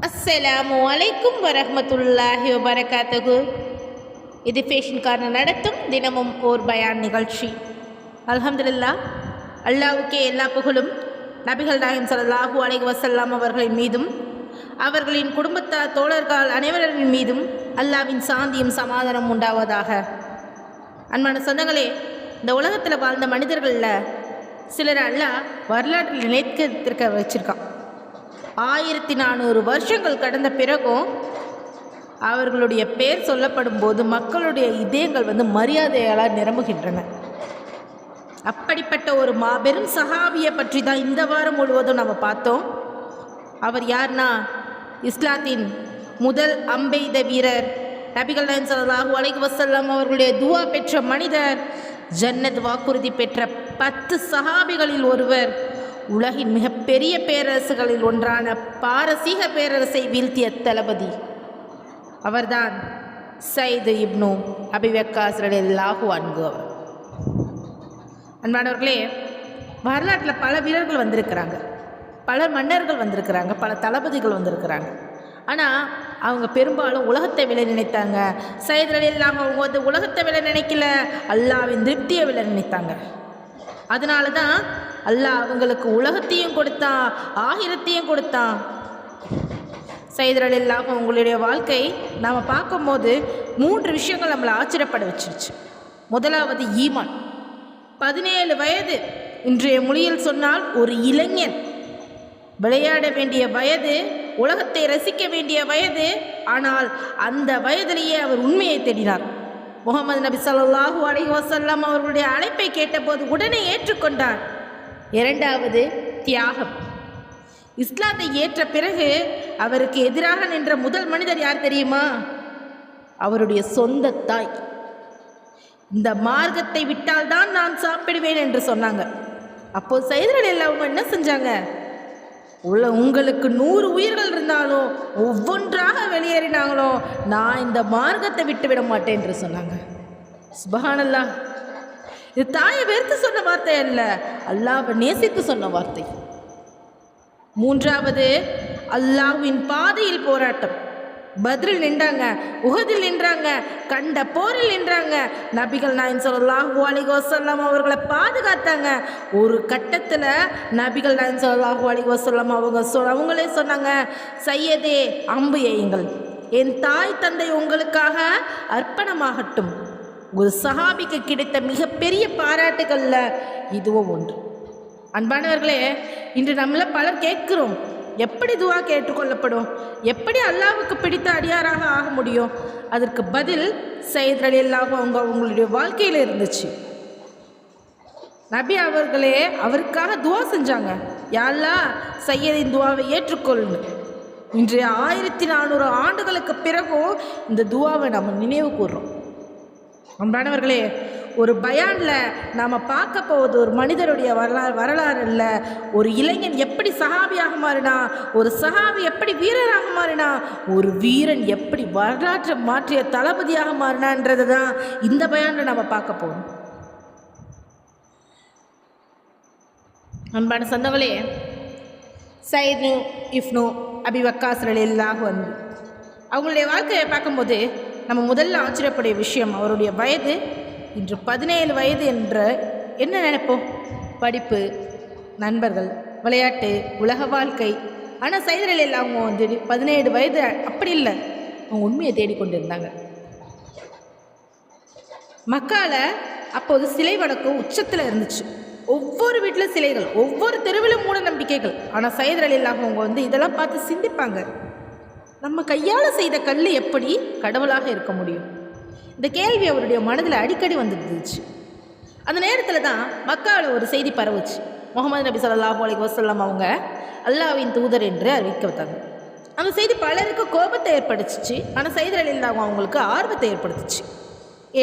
அஸ்ஸலாமு அலைக்கும் வரஹ்மத்துல்லாஹி வபரகாத்துஹு. இது ஃபேஷன் கார்னர் நடத்தும் தினமும் ஓர் பயான் நிகழ்ச்சி. அல்ஹம்துலில்லாஹ், அல்லாஹ்வுக்கே எல்லா புகழும். நபிகள் நாயகம் ஸல்லல்லாஹு அலைஹி வஸல்லம் அவர்களின் மீதும் அவர்களின் குடும்பத்தார் தோழர்கள் அனைவரின் மீதும் அல்லாஹ்வின் சாந்தியும் சமாதானம் உண்டாவதாக. அன்பான சொந்தங்களே, இந்த உலகத்தில் வாழ்ந்த மனிதர்களில் சிலர் அல்லாஹ் வரலாற்றில் நிலைத்திருக்க வச்சிருக்கான். 1400 வருஷங்கள் கடந்த பிறகும் அவர்களுடைய பேர் சொல்லப்படும் போது மக்களுடைய இதயங்கள் மரியாதையால் நிரம்புகின்றன. அப்படிப்பட்ட ஒரு மாபெரும் சஹாபியை பற்றி தான் இந்த வாரம் முழுவதும் நம்ம பார்த்தோம். அவர் யார்னா, இஸ்லாத்தின் முதல் அம்பெய்த வீரர், நபிகள் நாயகம் ஸல்லல்லாஹு அலைஹி வஸல்லம் அவர்களுடைய துவா பெற்ற மனிதர், ஜன்னத் வாக்குறுதி பெற்ற 10 சஹாபிகளில் ஒருவர், உலகின் மிகப்பெரிய பேரரசுகளில் ஒன்றான பாரசீக பேரரசை வீழ்த்திய தளபதி. அவர்தான் சையத் இப்னு அபி வக்காஸ் ரலியல்லாஹு அன்ஹு அவர். அன்பானவர்களே, வரலாற்றில் பல வீரர்கள் வந்திருக்கிறாங்க, பல மன்னர்கள் வந்திருக்கிறாங்க, பல தளபதிகள் வந்திருக்கிறாங்க. ஆனால் அவங்க பெரும்பாலும் உலகத்தை விலை நினைத்தாங்க. சையத் ரலியல்லாஹு அவங்க உலகத்தை விலை நினைக்கல, அல்லாஹ்வின் திருப்தியை விலை நினைத்தாங்க. அதனால தான் அல்லாஹ் அவங்களுக்கு உலகத்தையும் கொடுத்தான், ஆகிரத்தையும் கொடுத்தான். சையத் ரலியல்லாஹு அவங்களுடைய வாழ்க்கை நாம் பார்க்கும்போது 3 விஷயங்கள் நம்மளை ஆச்சரியப்பட வச்சிருச்சு. முதலாவது ஈமான். 17 வயது, இன்றைய மொழியில் சொன்னால் ஒரு இளைஞன். விளையாட வேண்டிய வயது, உலகத்தை ரசிக்க வேண்டிய வயது. ஆனால் அந்த வயதிலேயே அவர் உண்மையை தேடினார். முஹம்மது நபி ஸல்லல்லாஹு அலைஹி வஸல்லம் அவர்களுடைய அழைப்பை கேட்டபோது உடனே ஏற்றுக்கொண்டார். இரண்டாவது தியாகம். இஸ்லாத்தை ஏற்ற பிறகு அவருக்கு எதிராக நின்ற முதல் மனிதர் யார் தெரியுமா? அவருடைய சொந்த தாய். இந்த மார்க்கத்தை விட்டால் தான் நான் சாப்பிடுவேன் என்று சொன்னாங்க. அப்போ சையத் ரலியல்லாஹு என்ன செஞ்சாங்க? உங்களுக்கு 100 உயிர்கள் இருந்தாலும் ஒவ்வொன்றாக வெளியேறினாங்களோ நான் இந்த மார்க்கத்தை விட்டு விட மாட்டேன் என்று சொன்னாங்க. சுப்ஹானல்லாஹ். இது தாயை வெறுத்து சொன்ன வார்த்தை அல்ல, அல்லாஹ்வை நேசித்து சொன்ன வார்த்தை. மூன்றாவது அல்லாஹ்வின் பாதையில் போராட்டம். பத்ரில் நின்றாங்க, உஹதில் நின்றாங்க, கண்ட போரில் நின்றாங்க. நபிகள் நாயகம் ஸல்லல்லாஹு அலைஹி வஸல்லம் அவர்களை பாதுகாத்தாங்க. ஒரு கட்டத்தில் நபிகள் நாயகம் ஸல்லல்லாஹு அலைஹி வஸல்லம் அவங்களே சொன்னாங்க, சையதே அம்பு எய்யுங்கள், என் தாய் தந்தை உங்களுக்காக அர்ப்பணமாகட்டும். ஒரு சஹாபிக்கு கிடைத்த மிகப்பெரிய பாராட்டுகளில் இதுவும் ஒன்று. அன்பானவர்களே, இன்று நம்மள பலர் கேட்கிறோம், எப்படி துவா கேட்டுக்கொள்ளப்படும், எப்படி அல்லாஹ்வுக்கு பிடித்த அடியாராக ஆக முடியும்? அதற்கு பதில் சையத் ரலியல்லாஹு அவங்களுடைய வாழ்க்கையில் இருந்துச்சு. நபி அவர்களே அவருக்காக துவா செஞ்சாங்க, யா அல்லாஹ் சையதின் துவாவை ஏற்றுக்கொள்ளு. இன்றைய 1400 ஆண்டுகளுக்கு பிறகும் இந்த துவாவை நம்ம நினைவு கூறுறோம். அன்பானவர்களே, ஒரு பயானில் நாம் பார்க்க போவது ஒரு மனிதருடைய வரலாறு இல்லை, ஒரு இளைஞன் எப்படி சஹாபியாக மாறினா, ஒரு சஹாபி எப்படி வீரராக மாறினா, ஒரு வீரன் எப்படி வரலாற்றை மாற்றிய தளபதியாக மாறினான்றது தான் இந்த பயானில் நாம் பார்க்க போகணும். அன்பான சொந்தங்களே, சையத் இப்னு அபி வக்காஸ் ரலியல்லாஹு அன்ஹு அவங்களுடைய வாழ்க்கையை பார்க்கும்போது நம்ம முதல்ல ஆச்சரியப்படைய விஷயம், அவருடைய வயது இன்று 17 வயது என்ற என்ன நினைப்போம்? படிப்பு, நண்பர்கள், விளையாட்டு, உலக வாழ்க்கை. ஆனால் சையத் ரலியல்லாஹு அவங்க 17 வயது அப்படி இல்லை, அவங்க உண்மையை தேடிக்கொண்டிருந்தாங்க. மக்கால அப்போது சிலை வணக்கம் உச்சத்தில் இருந்துச்சு. ஒவ்வொரு வீட்டில் சிலைகள், ஒவ்வொரு தெருவிலும் மூட நம்பிக்கைகள். ஆனால் சையத் ரலியல்லாஹு அவங்க இதெல்லாம் பார்த்து சிந்திப்பாங்க, நம்ம கையால் செய்த கல் எப்படி கடவுளாக இருக்க முடியும்? இந்த கேள்வி அவருடைய மனதில் அடிக்கடி வந்துருந்துச்சு. அந்த நேரத்தில் தான் மக்காவில் ஒரு செய்தி பரவுச்சு. முஹம்மது நபி ஸல்லல்லாஹு அலைஹி வஸல்லம் அவங்க அல்லாஹ்வின் தூதர் என்று அறிவிக்கப்பட்டாங்க. அந்த செய்தி பலருக்கு கோபத்தை ஏற்படுத்துச்சு, ஆனால் சையத் ரலியல்லாஹு அவங்களுக்கு ஆர்வத்தை ஏற்படுத்துச்சு.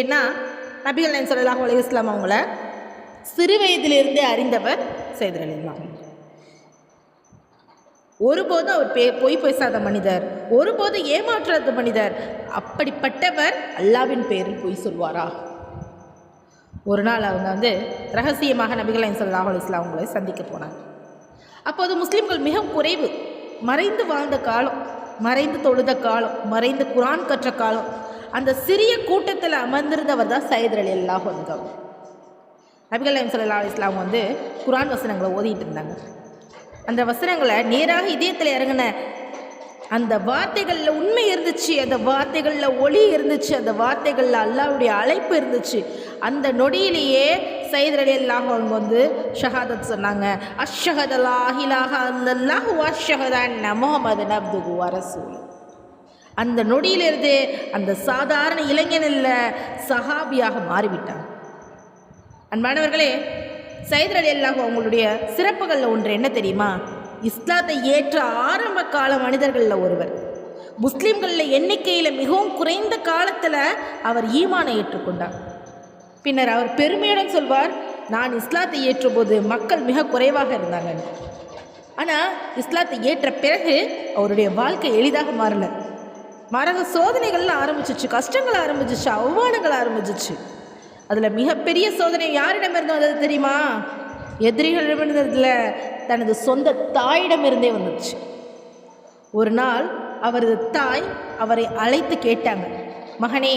ஏன்னா நபிகள் நாயகம் ஸல்லல்லாஹு அலைஹி வஸல்லம் அவங்கள சிறு வயதிலிருந்தே அறிந்தவர் சையத் ரலியல்லாஹு. ஒருபோதும் அவர் பொய் பேசாத மனிதர், ஒருபோதும் ஏமாற்றாத மனிதர். அப்படிப்பட்டவர் அல்லாஹ்வின் பேரில் பொய் சொல்வாரா? ஒரு நாள் அவங்க ரகசியமாக நபிகள் நாயகம் ஸல்லல்லாஹு அலைஹி வஸல்லம் அவங்களை சந்திக்க போனாங்க. அப்போது முஸ்லீம்கள் மிக குறைவு, மறைந்து வாழ்ந்த காலம். மறைந்து தொழுத காலம், மறைந்து குரான் கற்ற காலம். அந்த சிறிய கூட்டத்தில் அமர்ந்திருந்தவர் தான் சையத் ரலியல்லாஹு அன்ஹு. நபிகள் நாயகம் ஸல்லல்லாஹு அலைஹி வஸல்லம் வந்து குரான் வசனங்களை ஓதிட்டு இருந்தாங்க. அந்த வசனங்களை நேராக இதயத்தில் இறங்கின அந்த வார்த்தைகளில் உண்மை இருந்துச்சு, அந்த வார்த்தைகளில் ஒளி இருந்துச்சு, அந்த வார்த்தைகளில் அல்லாஹ்வுடைய அழைப்பு இருந்துச்சு. அந்த நொடியிலேயே சையத் ரலியல்லாஹு அன்ஹு வந்து ஷஹாதத் சொன்னாங்க. அஷ்ஹது அல்லா இலாஹ இல்லல்லாஹு வ அஷ்ஹது அன்ன முஹம்மதன் அப்துஹு வ ரசூலுஹு. அந்த நொடியிலிருந்து அந்த சாதாரண இளைஞன் இல்லை, சஹாபியாக மாறிவிட்டாங்க. அன்பானவர்களே, சையத் ரலியல்லாஹு அவங்களுடைய சிறப்புகளில் ஒன்று என்ன தெரியுமா? இஸ்லாத்தை ஏற்ற ஆரம்ப கால மனிதர்களில் ஒருவர். முஸ்லீம்களில் எண்ணிக்கையில் மிகவும் குறைந்த காலத்தில் அவர் ஈமானை ஏற்றுக்கொண்டார். பின்னர் அவர் பெருமையுடன் சொல்வார், நான் இஸ்லாத்தை ஏற்றபோது மக்கள் மிக குறைவாக இருந்தாங்க. ஆனால் இஸ்லாத்தை ஏற்ற பிறகு அவருடைய வாழ்க்கை எளிதாக மாறல. மாறாக சோதனைகள்லாம் ஆரம்பிச்சிச்சு, கஷ்டங்கள் ஆரம்பிச்சிச்சு, அவமானங்கள் ஆரம்பிச்சிச்சு. அதில் மிகப்பெரிய சோதனை யாரிடமிருந்து வந்தது தெரியுமா? எதிரிகளிடமிருந்ததில் தனது சொந்த தாயிடமிருந்தே வந்துச்சு. ஒரு நாள் அவரது தாய் அவரை அழைத்து கேட்டாங்க, மகனே,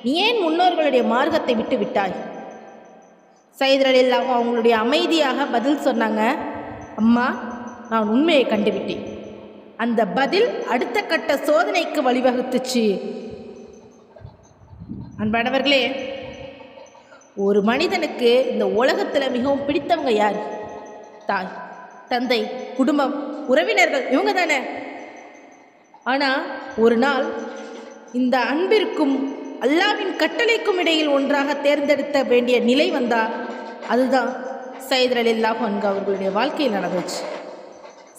நீ ஏன் முன்னோர்களுடைய மார்க்கத்தை விட்டு விட்டாய்? சையத் ரலியல்லாஹு அவங்களுடைய அமைதியாக பதில் சொன்னாங்க, அம்மா, நான் உண்மையை கண்டுவிட்டேன். அந்த பதில் அடுத்த கட்ட சோதனைக்கு வழிவகுத்துச்சு. அன்பானவர்களே, ஒரு மனிதனுக்கு இந்த உலகத்தில் மிகவும் பிடித்தவங்க யார்? தாய், தந்தை, குடும்பம், உறவினர்கள், இவங்க தானே. ஆனால் ஒரு நாள் இந்த அன்பிற்கும் அல்லாஹ்வின் கட்டளைக்கும் இடையில் ஒன்றாக தேர்ந்தெடுத்த வேண்டிய நிலை வந்தால் அதுதான் சையத் ரலியல்லாஹு அன்ஹு அவர்களுடைய வாழ்க்கையில் நடந்துச்சு.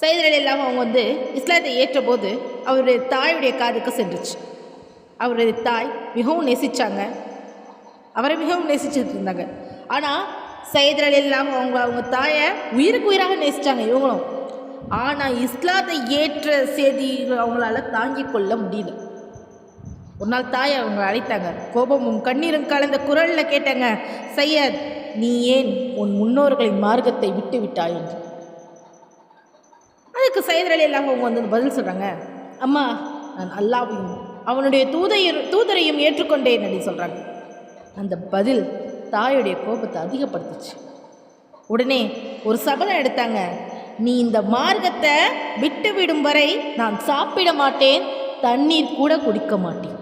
சையத் ரலியல்லாஹு அவங்க வந்து இஸ்லாத்தை ஏற்ற போது அவருடைய தாயுடைய காதுக்கு சென்றுச்சு. அவருடைய தாய் மிகவும் நேசித்தாங்க, அவரை மிகவும் நேசிச்சுட்டு இருந்தாங்க. ஆனால் சையத் ரலியல்லாஹு அவங்க தாயை உயிருக்கு உயிராக நேசித்தாங்க இவங்களும். ஆனால் இஸ்லாத்தை ஏற்ற செய்தி அவங்களால தாங்கிக் கொள்ள முடியல. ஒரு நாள் தாயை அவங்க அழைத்தாங்க, கோபமும் கண்ணீரும் கலந்த குரலில் கேட்டாங்க, சையத், நீ ஏன் உன் முன்னோர்களின் மார்க்கத்தை விட்டு விட்டாய் என்று. அதுக்கு சையத் ரலியல்லாஹு அவங்க வந்து பதில் சொல்கிறாங்க, அம்மா, நான் அல்லாஹ்வையும் அவனுடைய தூதரையும் ஏற்றுக்கொண்டேன் அப்படின்னு சொல்கிறாங்க. அந்த பதில் தாயுடைய கோபத்தை அதிகப்படுத்துச்சு. உடனே ஒரு சபதம் எடுத்தாங்க, நீ இந்த மார்க்கத்தை விட்டு விடும் வரை நான் சாப்பிட மாட்டேன், தண்ணீர் கூட குடிக்க மாட்டேன்.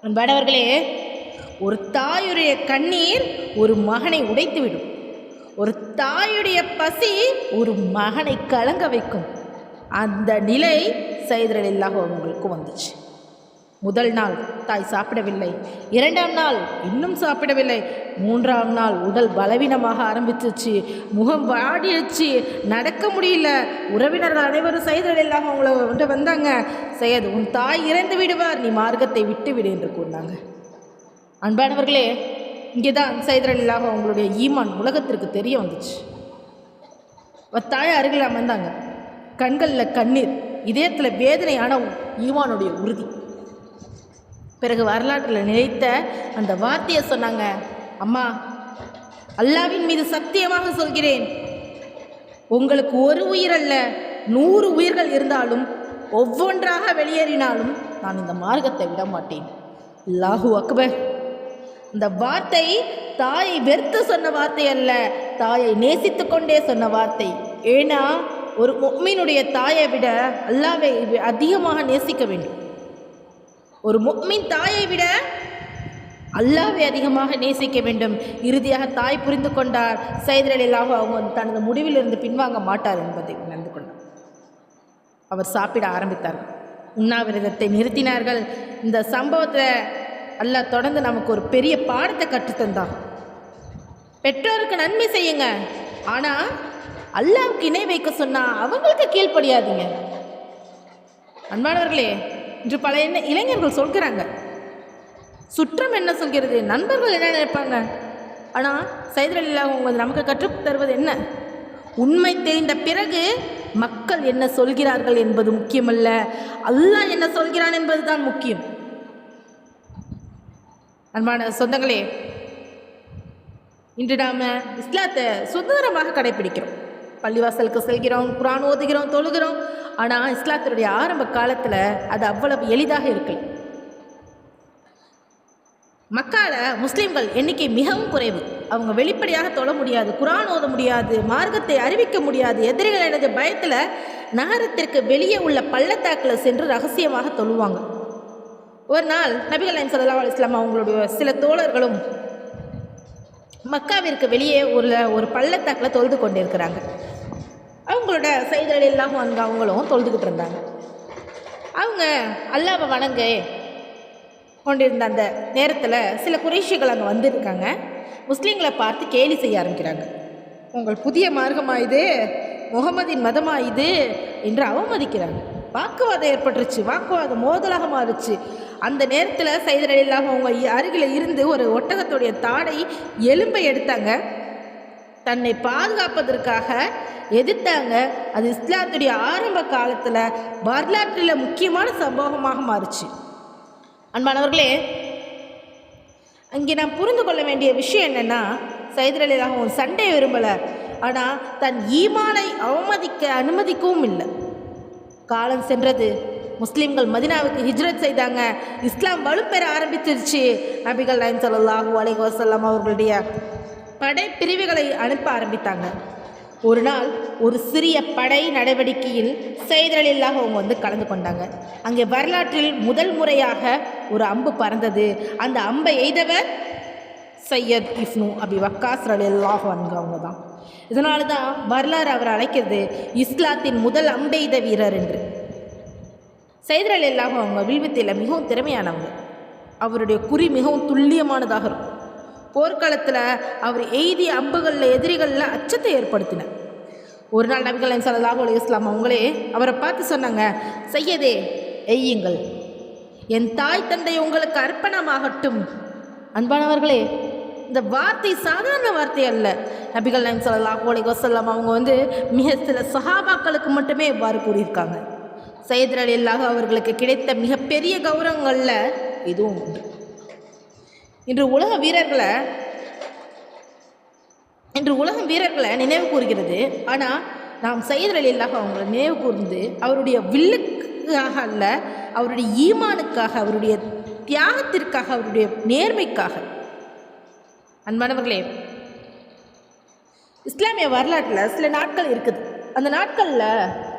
அன்பானவர்களே, ஒரு தாயுடைய கண்ணீர் ஒரு மகனை உடைத்து விடும். ஒரு தாயுடைய பசி ஒரு மகனை கலங்க வைக்கும். அந்த நிலை சையத் ரலியல்லாஹு அவங்களுக்கு வந்துச்சு. முதல் நாள் தாய் சாப்பிடவில்லை, இரண்டாம் நாள் இன்னும் சாப்பிடவில்லை, மூன்றாம் நாள் உடல் பலவீனமாக ஆரம்பிச்சிச்சு, முகம் வாடிடுச்சு, நடக்க முடியல. உறவினர்கள் அனைவரும் சையத் ரலியல்லாஹு அவங்கள வந்தாங்க, சையத், உன் தாய் இறந்து விடுவார், நீ மார்க்கத்தை விட்டு விடு என்று கூறினாங்க. அன்பானவர்களே, இங்கே தான் சையத் ரலியல்லாஹு அவங்களுடைய ஈமான் உலகத்திற்கு தெரிய வந்துச்சு. தாய் அருகில் அமர்ந்தாங்க, கண்களில் கண்ணீர், இதயத்தில் வேதனையான ஈமானுடைய உறுதி. பிறகு வரலாற்றில் நிலைத்த அந்த வார்த்தையை சொன்னாங்க, அம்மா, அல்லாஹ்வின் மீது சத்தியமாக சொல்கிறேன், உங்களுக்கு ஒரு உயிர் அல்ல 100 உயிர்கள் இருந்தாலும் ஒவ்வொன்றாக வெளியேறினாலும் நான் இந்த மார்க்கத்தை விட மாட்டேன். அல்லாஹு அக்பர். இந்த வார்த்தை தாயை வெறுத்து சொன்ன வார்த்தை அல்ல, தாயை நேசித்து கொண்டே சொன்ன வார்த்தை. ஏன்னா ஒரு முஃமினுடைய தாயை விட அல்லாஹ்வை அதிகமாக நேசிக்க வேண்டும். ஒரு முஃமின் தாயை விட அல்லாஹ்வை அதிகமாக நேசிக்க வேண்டும். இறுதியாக தாய் புரிந்து கொண்டார், சையத் ரலியல்லாஹு அவங்க தனது முடிவிலிருந்து பின்வாங்க மாட்டார் என்பதை உணர்ந்து கொண்டார். அவர் சாப்பிட ஆரம்பித்தார், உண்ணாவிரதத்தை நிறுத்தினார்கள். இந்த சம்பவத்தை அல்லாஹ் தொடர்ந்து நமக்கு ஒரு பெரிய பாடத்தை கற்றுத்தந்தான். பெற்றோருக்கு நன்மை செய்யுங்க, ஆனால் அல்லாஹ்வுக்கு இணை வைக்க சொன்னால் அவங்களுக்கு கீழ்ப்படியாதீங்க. அன்பானவர்களே, இன்று பல இளைஞர்கள் சொல்கிறாங்க, சுற்றம் என்ன சொல்கிறது, நண்பர்கள் என்ன நினைப்பாங்க. ஆனால் சையத் ரலியல்லாஹு அவங்க நமக்கு கற்றுத் தருவது என்ன? உண்மை தெரிந்த பிறகு மக்கள் என்ன சொல்கிறார்கள் என்பது முக்கியமல்ல, அல்லாஹ் என்ன சொல்கிறான் என்பது தான் முக்கியம். அன்பான சொந்தங்களே, இன்று நாம் இஸ்லாத்தை சுதந்திரமாக கடைபிடிக்கிறோம். பள்ளிவாசலுக்கு செல்கிறோம், குர்ஆன் ஓதுகிறோம், தொழுகிறோம். ஆனால் இஸ்லாத்தினுடைய ஆரம்ப காலத்தில் அது அவ்வளவு எளிதாக இருக்கல. மக்கால முஸ்லீம்கள் எண்ணிக்கை மிகவும் குறைவு. அவங்க வெளிப்படையாக தொழ முடியாது, குரான் ஓத முடியாது, மார்க்கத்தை அறிவிக்க முடியாது. எதிரிகள் எனது பயத்தில் நகரத்திற்கு வெளியே உள்ள பள்ளத்தாக்கில் சென்று ரகசியமாக தொழுவாங்க. ஒரு நாள் நபிகள் நாயகம் ஸல்லல்லாஹு அலைஹி வஸல்லம் அவங்களுடைய சில தோழர்களும் மக்காவிற்கு வெளியே ஒரு பள்ளத்தாக்கில் தொழுது கொண்டிருக்கிறாங்க. அவங்களோட ஸைத் ரலியல்லாஹு அன்ஹு அவங்களும் தொழுதுகிட்டு இருந்தாங்க. அவங்க அல்லாஹ்வை வணங்க கொண்டிருந்த அந்த நேரத்தில் சில குறைஷிகள் அங்கே வந்திருக்காங்க. முஸ்லீம்களை பார்த்து கேலி செய்ய ஆரம்பிக்கிறாங்க. உங்கள் புதிய மார்க்கமாக இது, முகமதின் மதமாக இது என்று அவமதிக்கிறாங்க. வாக்குவாதம் ஏற்பட்டுருச்சு, வாக்குவாதம் மோதலாக மாறுச்சு. அந்த நேரத்தில் ஸைத் ரலியல்லாஹு அவங்க அருகில் இருந்து ஒரு ஒட்டகத்துடைய தாடை எலும்பை எடுத்தாங்க, தன்னை பாதுகாப்பதற்காக எதிர்த்தாங்க. அது இஸ்லாத்துடைய ஆரம்ப காலத்தில் வரலாற்றில் முக்கியமான சம்பவமாக மாறுச்சு. அன்பானவர்களே, அங்கே நாம் புரிந்து கொள்ள வேண்டிய விஷயம் என்னென்னா, ஸைத் ரலியல்லாஹு ஒரு சண்டை விரும்பலை, ஆனால் தன் ஈமானை அவமதிக்க அனுமதிக்கவும் இல்லை. காலம் சென்றது, முஸ்லீம்கள் மதினாவுக்கு ஹிஜ்ரத் செய்தாங்க. இஸ்லாம் வலுப்பெற ஆரம்பிச்சிருச்சு. நபிகள் நாயகம் ஸல்லல்லாஹு அலைஹி வஸல்லம் அவர்களுடைய படைப்பிரிவுகளை அனுப்ப ஆரம்பித்தாங்க. ஒரு நாள் ஒரு சிறிய படை நடவடிக்கையில் ஸைத் ரலியல்லாஹு அவங்க வந்து கலந்து கொண்டாங்க. அங்கே வரலாற்றில் முதல் முறையாக ஒரு அம்பு பறந்தது. அந்த அம்பை எய்தவர் சையத் இப்னு அபி வக்காஸ் ரலியல்லாஹு அன்ஹு அவங்க தான். இதனால தான் வரலாறு அவர் அழைக்கிறது இஸ்லாத்தின் முதல் அம்பெய்த வீரர் என்று. ஸைத் ரலியல்லாஹு அவங்க வில்வித்தையில் மிகவும் திறமையானவங்க. அவருடைய குறி மிகவும் துல்லியமானதாக இருக்கும். போர்க்காலத்தில் அவர் எய்திய அம்புகளில் எதிரிகளில் அச்சத்தை ஏற்படுத்தினார். ஒரு நாள் நபிகள் நாயகம் ஸல்லல்லாஹு அலைஹி வஸல்லம் அவங்களே அவரை பார்த்து சொன்னாங்க, சையதே எய்யுங்கள், என் தாய் தந்தை உங்களுக்கு அர்ப்பணமாகட்டும். அன்பானவர்களே, இந்த வார்த்தை சாதாரண வார்த்தை அல்ல. நபிகள் நாயகம் ஸல்லல்லாஹு அலைஹி வஸல்லம் அவங்க வந்து மிக சில சஹாபாக்களுக்கு மட்டுமே இவ்வாறு கூறியிருக்காங்க. ஸைத் ரலியல்லாஹு அவர்களுக்கு கிடைத்த மிகப்பெரிய கௌரவங்களில் இதுவும் உண்டு. இன்று உலக வீரர்களை நினைவு கூறுகிறது. ஆனால் நாம் ஸைத் ரலியல்லாஹு அவங்களை நினைவு கூர்ந்து அவருடைய வில்லுக்காக அல்ல, அவருடைய ஈமானுக்காக, அவருடைய தியாகத்திற்காக, அவருடைய நேர்மைக்காக. அன்பானவர்களே, இஸ்லாமிய வரலாற்றில் சில நாட்கள் இருக்குது. அந்த நாட்களில்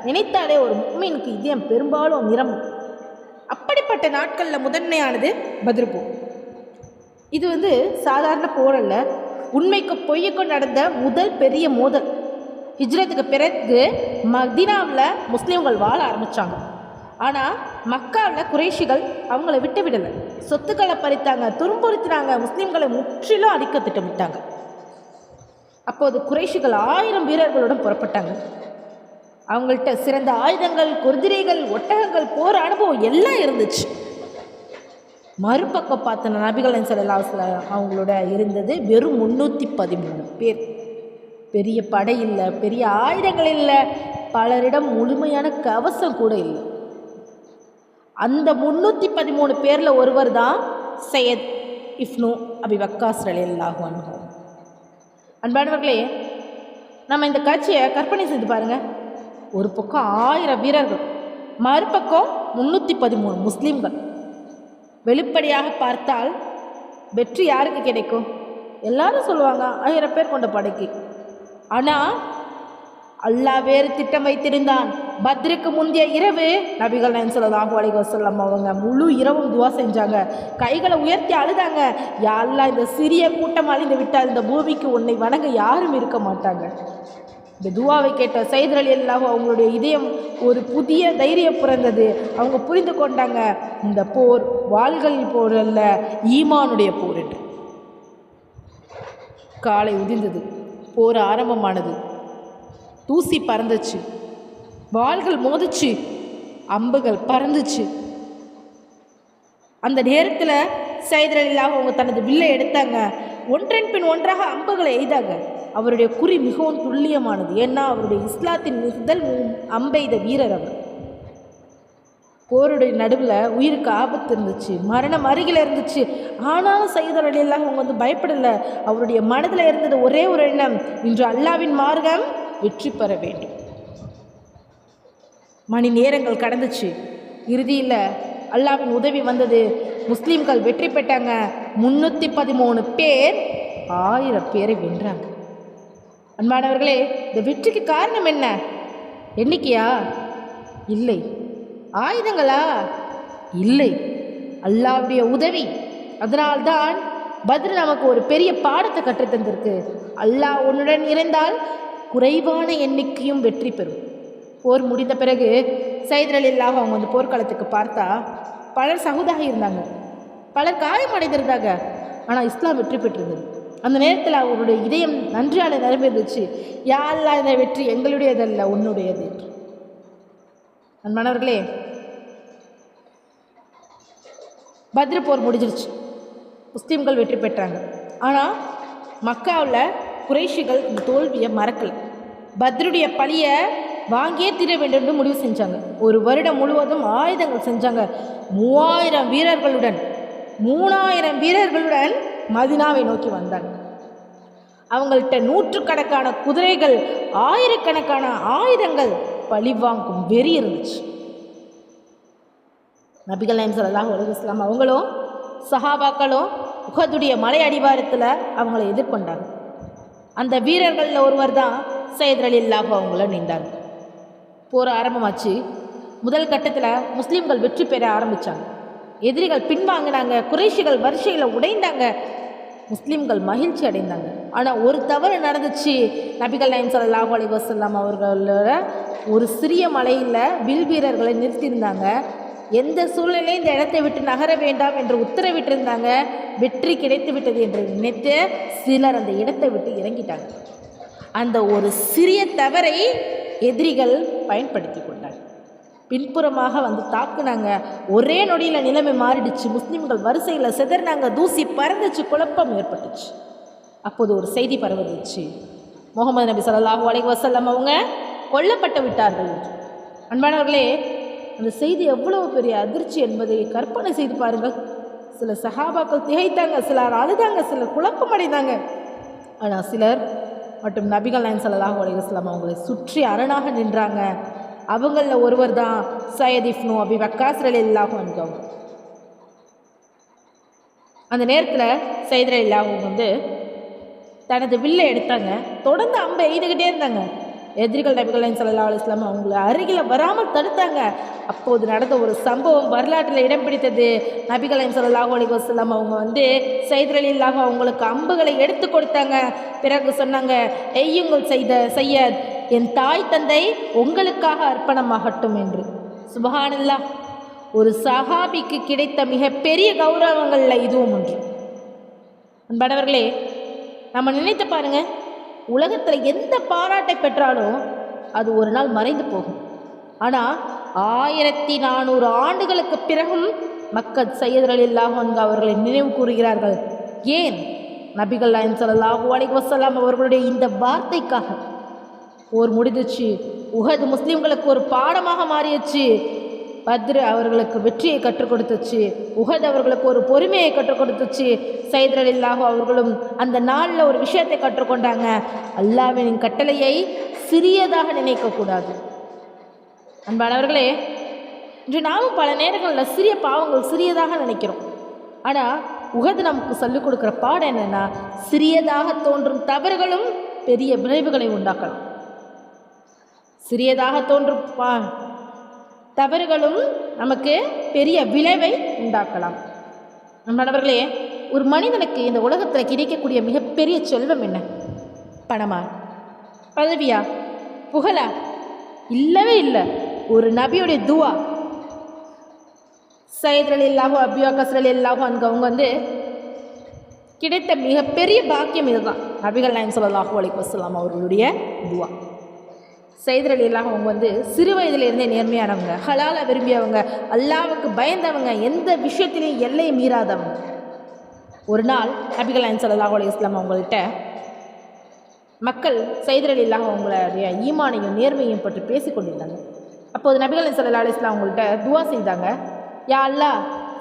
நினைத்தாலே ஒரு முஃமினுக்கு இதயம் பெரும்பாலும் நிரம்பும். அப்படிப்பட்ட நாட்களில் முதன்மையானது பத்ர் போர். இது வந்து சாதாரண போர் அல்ல, உண்மைக்கு பொய்யுக்கும் நடந்த முதல் பெரிய மோதல். ஹிஜ்ரத்துக்கு பிறகு மதீனாவில் முஸ்லீம்கள் வாழ ஆரம்பித்தாங்க. ஆனால் மக்காவில் குறைஷிகள் அவங்கள விட்டு விடலை. சொத்துக்களை பறித்தாங்க, துன்புறுத்தினாங்க, முஸ்லீம்களை முற்றிலும் அழிக்க திட்டமிட்டாங்க. அப்போது குறைஷிகள் 1000 வீரர்களுடன் புறப்பட்டாங்க. அவங்கள்ட்ட சிறந்த ஆயுதங்கள், குதிரைகள், ஒட்டகங்கள், போர் அனுபவம் எல்லாம் இருந்துச்சு. மறுபக்கம் பார்த்த நபிகள் நாயகம் ஸல்லல்லாஹு அலைஹி வஸல்லம் அவங்களோட இருந்தது வெறும் 313 பேர். பெரிய படை இல்லை, பெரிய ஆயுதங்கள் இல்லை, பலரிடம் முழுமையான கவசம் கூட இல்லை. அந்த 313 பேரில் ஒருவர் தான் சையத் இப்னு அபி வக்காஸ் ரலியல்லாஹு அன்ஹு. அன்பானவர்களே, நம்ம இந்த காட்சியை கற்பனை செய்து பாருங்கள். ஒரு பக்கம் 1000 வீரர்கள், மறுபக்கம் 313 முஸ்லீம்கள். வெளிப்படையாக பார்த்தால் வெற்றி யாருக்கு கிடைக்கும்? எல்லாரும் சொல்லுவாங்க 1000 பேர் கொண்ட படைக்கு. ஆனால் அல்லாஹ் வேறு திட்டம் வைத்திருந்தான். பத்ருக்கு முந்தைய இரவு நபிகள் நாயகம் ஸல்லல்லாஹு அலைஹி வஸல்லம் அவங்க முழு இரவும் துவா செஞ்சாங்க, கைகளை உயர்த்தி அழுதாங்க. யா அல்லாஹ், இந்த சிறிய கூட்டம் அழிந்து விட்டால் இந்த பூமிக்கு உன்னை வணங்க யாரும் இருக்க மாட்டாங்க. இந்த துவாவை கேட்ட ஸைத் ரலியல்லாஹு அவங்களுடைய இதயம் ஒரு புதிய தைரியம் பிறந்தது. அவங்க புரிந்து கொண்டாங்க, இந்த போர் வாள்களில் போர் அல்ல, ஈமானுடைய போர் என்று. காலை உதிர்ந்தது, போர் ஆரம்பமானது. தூசி பறந்துச்சு, வாள்கள் மோதிச்சு, அம்புகள் பறந்துச்சு. அந்த நேரத்தில் ஸைத் ரலியல்லாஹு அவங்க தனது வில்லை எடுத்தாங்க. ஒன்றன் பின் ஒன்றாக அம்புகளை எய்தாங்க. அவருடைய குறி மிகவும் துல்லியமானது. ஏன்னா அவருடைய இஸ்லாத்தின் முதல் அம்பெய்த வீரர் அவர். போருடைய நடுவில் உயிருக்கு ஆபத்து இருந்துச்சு, மரணம் அருகில் இருந்துச்சு. ஆனாலும் ஸைத் ரலியல்லாஹு அவங்க வந்து பயப்படலை. அவருடைய மனதில் இருந்தது ஒரே ஒரு எண்ணம், இன்று அல்லாஹ்வின் மார்க்கம் வெற்றி பெற வேண்டும். மணி நேரங்கள் கடந்துச்சு. இறுதியில் அல்லாஹ்வின் உதவி வந்தது. முஸ்லீம்கள் வெற்றி பெற்றாங்க. 313 பேர் 1000 பேரை வென்றாங்க. அன்பானவர்களே, இந்த வெற்றிக்கு காரணம் என்ன? எண்ணிக்கையா? இல்லை. ஆயுதங்களா? இல்லை. அல்லாஹ்வுடைய உதவி. அதனால்தான் பத்ர் நமக்கு ஒரு பெரிய பாடத்தை கற்றுத்தந்திருக்கு. அல்லாஹ் உன்னுடன் இருந்தால் குறைவான எண்ணிக்கையும் வெற்றி பெறும். போர் முடிந்த பிறகு சையத் ரலியல்லாஹு அவங்க வந்து போர்க்களத்துக்கு பார்த்தா பலர் சகுதாக இருந்தாங்க, பலர் காயமடைந்திருந்தாங்க. ஆனால் இஸ்லாம் வெற்றி பெற்றிருந்தது. அந்த நேரத்தில் அவருடைய இதயம் நன்றியால் நிரம்பிருந்துச்சு. யா அல்லாஹ், இந்த வெற்றி எங்களுடையதல்ல, உன்னுடையது. அன்பானவர்களே, பத்ர் போர் முடிஞ்சிருச்சு. முஸ்லீம்கள் வெற்றி பெற்றாங்க. ஆனால் மக்காவில் குறைஷிகள் இந்த தோல்வியை மறக்கலை. பத்ருடைய பழியை வாங்கியே தீர வேண்டும் என்று முடிவு செஞ்சாங்க. ஒரு வருடம் முழுவதும் ஆயுதங்கள் செஞ்சாங்க. 3000 வீரர்களுடன் மதினாவை நோக்கி வந்தாங்க. அவங்கள்ட்ட நூற்றுக்கணக்கான குதிரைகள், ஆயிரக்கணக்கான ஆயுதங்கள், பழிவாங்கும் வெறி இருந்துச்சு. நபிகள் நாயகம் ஸல்லல்லாஹு அலைஹி வஸல்லம் அவங்களும் சஹாபாக்களும் உஹதுடைய மலை அடிவாரத்தில் அவங்கள எதிர்கொண்டாங்க. அந்த வீரர்களில் ஒருவர் தான் சையத் ரலியல்லாஹு அவங்கள நின்றாங்க. போர் ஆரம்பமாச்சு. முதல் கட்டத்தில் முஸ்லீம்கள் வெற்றி பெற ஆரம்பித்தாங்க. எதிரிகள் பின்வாங்கினாங்க. குறைஷிகள் வரிசையில் உடைந்தாங்க. முஸ்லீம்கள் மகிழ்ச்சி அடைந்தாங்க. ஆனால் ஒரு தவறு நடந்துச்சு. நபிகள் நாயகம் ஸல்லல்லாஹு அலைஹி வஸல்லம் அவர்களோட ஒரு சிறிய மலையில் வில் வீரர்களை நிறுத்தியிருந்தாங்க. எந்த சூழ்நிலையும் இந்த இடத்தை விட்டு நகர வேண்டாம் என்று உத்தரவிட்டிருந்தாங்க. வெற்றி கிடைத்து விட்டது என்று நினைத்து சிலர் அந்த இடத்தை விட்டு இறங்கிட்டாங்க. அந்த ஒரு சிறிய தவறை எதிரிகள் பயன்படுத்தி கொண்டாங்க. பின்புறமாக வந்து தாக்குனாங்க. ஒரே நொடியில் நிலைமை மாறிடுச்சு. முஸ்லீம்கள் வரிசையில் சிதறினாங்க. தூசி பறந்துச்சு. குழப்பம் ஏற்பட்டுச்சு. அப்போது ஒரு செய்தி பரவுச்சு. முகமது நபி ஸல்லல்லாஹு அலைஹி வஸல்லம் அவங்க கொல்லப்பட்டு விட்டார்கள். அன்பானவர்களே, அந்த செய்தி எவ்வளவு பெரிய அதிர்ச்சி என்பதை கற்பனை செய்து பாருங்கள். சில சஹாபாக்கள் திகைத்தாங்க, சிலர் அழுதாங்க, சிலர் குழப்பம் அடைந்தாங்க. ஆனால் சிலர் மற்றும் நபிகள் நாயகம் ஸல்லல்லாஹு அலைஹி வஸல்லம் அவங்களை சுற்றி அரணாக நின்றாங்க. அவங்களில் ஒருவர் தான் சையத் இப்னு அபி வக்காஸ் ரலியல்லாஹு அன்ஹு. அந்த நேரத்தில் சையத் ரலியல்லாஹு வந்து தனது வில்லை எடுத்தாங்க. தொடர்ந்து அம்பை எய்துகிட்டே இருந்தாங்க. எதிரிகள் நபிகள் நாயகம் ஸல்லல்லாஹு அலைஹி வஸல்லம் அவங்கள அருகில் வராமல் தடுத்தாங்க. அப்போது நடந்த ஒரு சம்பவம் வரலாற்றில் இடம் பிடித்தது. நபிகள் நாயகம் ஸல்லல்லாஹு அலைஹி வஸல்லம் அவங்க வந்து சையத் ரலியல்லாஹு அவங்களுக்கு அம்புகளை எடுத்து கொடுத்தாங்க. பிறகு சொன்னாங்க, எய்யுங்கள் சையத், என் தாய் தந்தை உங்களுக்காக அர்ப்பணமாகட்டும் என்று. சுப்ஹானல்லாஹ், ஒரு சஹாபிக்கு கிடைத்த மிகப்பெரிய கௌரவங்களில் இதுவும் ஒன்று. அன்பானவர்களே, நம்ம நினைத்து பாருங்க, உலகத்தில் எந்த பாராட்டை பெற்றாலும் அது ஒரு நாள் மறைந்து போகும். ஆனால் 1400 ஆண்டுகளுக்கு பிறகும் மக்கள் சையத் ரலியல்லாஹு அன்ஹு அவர்களை நினைவு கூறுகிறார்கள். ஏன்? நபிகள் நாயகம் ஸல்லல்லாஹு அலைஹி வஸல்லம் அவர்களுடைய இந்த வார்த்தைக்காக. போர் முடிந்துச்சு. உஹது முஸ்லீம்களுக்கு ஒரு பாடமாக மாறியச்சு. பத்ர் அவர்களுக்கு வெற்றியை கற்றுக் கொடுத்துச்சு. உஹது அவர்களுக்கு ஒரு பொறுமையை கற்றுக் கொடுத்துச்சு. சையத் ரலியல்லாஹு அவர்களும் அந்த நாளில் ஒரு விஷயத்தை கற்றுக்கொண்டாங்க. அல்லாஹ்வின் கட்டளையை சிறியதாக நினைக்கக்கூடாது. அன்பானவர்களே, இன்று நாமும் பல நேரங்களில் சிறிய பாவங்கள் சிறியதாக நினைக்கிறோம். ஆனால் உஹது நமக்கு சொல்லிக் கொடுக்குற பாடம் என்னென்னா, சிறியதாக தோன்றும் தவறுகளும் பெரிய விளைவுகளை உண்டாக்கலாம். சிறியதாக தோன்றும் தவறுகளும் நமக்கு பெரிய விளைவை உண்டாக்கலாம். நண்பர்களே, ஒரு மனிதனுக்கு இந்த உலகத்தில் கிடைக்கக்கூடிய மிகப்பெரிய செல்வம் என்ன? பணமா? பதவியா? புகழா? இல்லவே இல்லை. ஒரு நபியுடைய துவா. சையத் ரலியல்லாஹு அபி வக்காஸ் ரலியல்லாஹு அன்ஹு அவங்க வந்து கிடைத்த மிகப்பெரிய பாக்கியம் இதுதான். நபிகள் நாயகம் ஸல்லல்லாஹு அலைஹி வஸல்லம் அவர்களுடைய துவா. சையத் ரலியல்லாஹு அவங்க வந்து சிறு வயதிலிருந்தே நேர்மையானவங்க, ஹலாலை விரும்பியவங்க, அல்லாஹ்வுக்கு பயந்தவங்க, எந்த விஷயத்திலையும் எல்லையை மீறாதவங்க. ஒரு நாள் நபிகள் நாயகம் ஸல்லல்லாஹு அலைஹி வஸல்லம் அவங்கள்ட்ட மக்கள் சையத் ரலியல்லாஹு அவங்களுடைய ஈமானையும் நேர்மையும் பற்றி பேசி கொண்டிருந்தாங்க. அப்போது நபிகள் நாயகம் ஸல்லல்லாஹு அலைஹி வஸல்லம் அவங்கள்ட்ட துவா செய்தாங்க. யா அல்லாஹ்,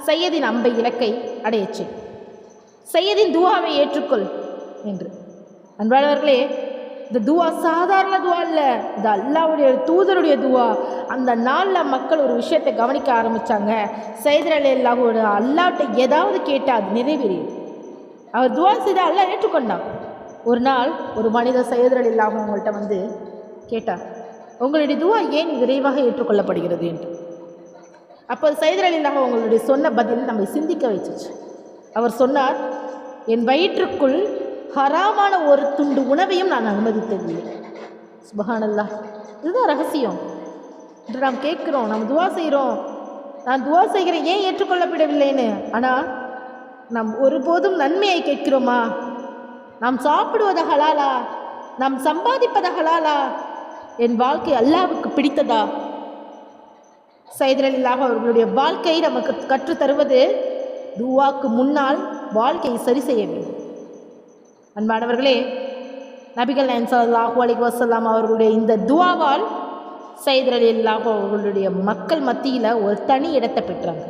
சையதின் அம்பை இலக்கை அடையச்சு, சையதின் துவாவை ஏற்றுக்கொள் என்று. அன்பானவர்களே, இந்த துவா சாதாரண துவா இல்லை, இது அல்லாஹ்வுடைய தூதருடைய துவா. அந்த நாளில் மக்கள் ஒரு விஷயத்தை கவனிக்க ஆரம்பித்தாங்க. சையத் ரலியல்லாஹு அல்லாஹ்ட்ட ஏதாவது கேட்டால் அது நிறைவேறியது. அவர் துவா செய்த அல்லாஹ் ஏற்றுக்கொண்டான். ஒரு நாள் ஒரு மனிதர் சையத் ரலியல்லாஹு அவங்கள்ட்ட வந்து கேட்டார், உங்களுடைய துவா ஏன் விரைவாக ஏற்றுக்கொள்ளப்படுகிறது என்று. அப்போ சையத் ரலியல்லாஹு அவங்களுடைய சொன்ன பதில் நம்மை சிந்திக்க வச்சிச்சு. அவர் சொன்னார், என் வயிற்றுக்குள் ஹராமான ஒரு துண்டு உணவையும் நான் அனுமதித்ததில்லை. சுப்ஹானல்லாஹ். இதுதான் ரகசியம். என்று நாம் கேட்குறோம், நாம் துவா செய்கிறோம், நான் துவா செய்கிறேன் ஏன் ஏற்றுக்கொள்ளப்படவில்லைன்னு. ஆனால் நாம் ஒருபோதும் நன்மையை கேட்கிறோமா? நாம் சாப்பிடுவது ஹலாலா? நாம் சம்பாதிப்பது ஹலாலா? என் வாழ்க்கை அல்லாஹ்வுக்கு பிடித்ததா? சையத் ரலியல்லாஹு அவர்களுடைய வாழ்க்கை நமக்கு கற்றுத்தருவது, துவாக்கு முன்னால் வாழ்க்கையை சரி செய்ய வேண்டும். அன்பானவர்களே, நபிகள் நாயகம் ஸல்லல்லாஹு அலைஹி வஸல்லம் அவர்களுடைய இந்த துவாவால் சையத் ரலியல்லாஹு அவர்களுடைய மக்கள் மத்தியில் ஒரு தனி இடத்தை பெற்றாங்க.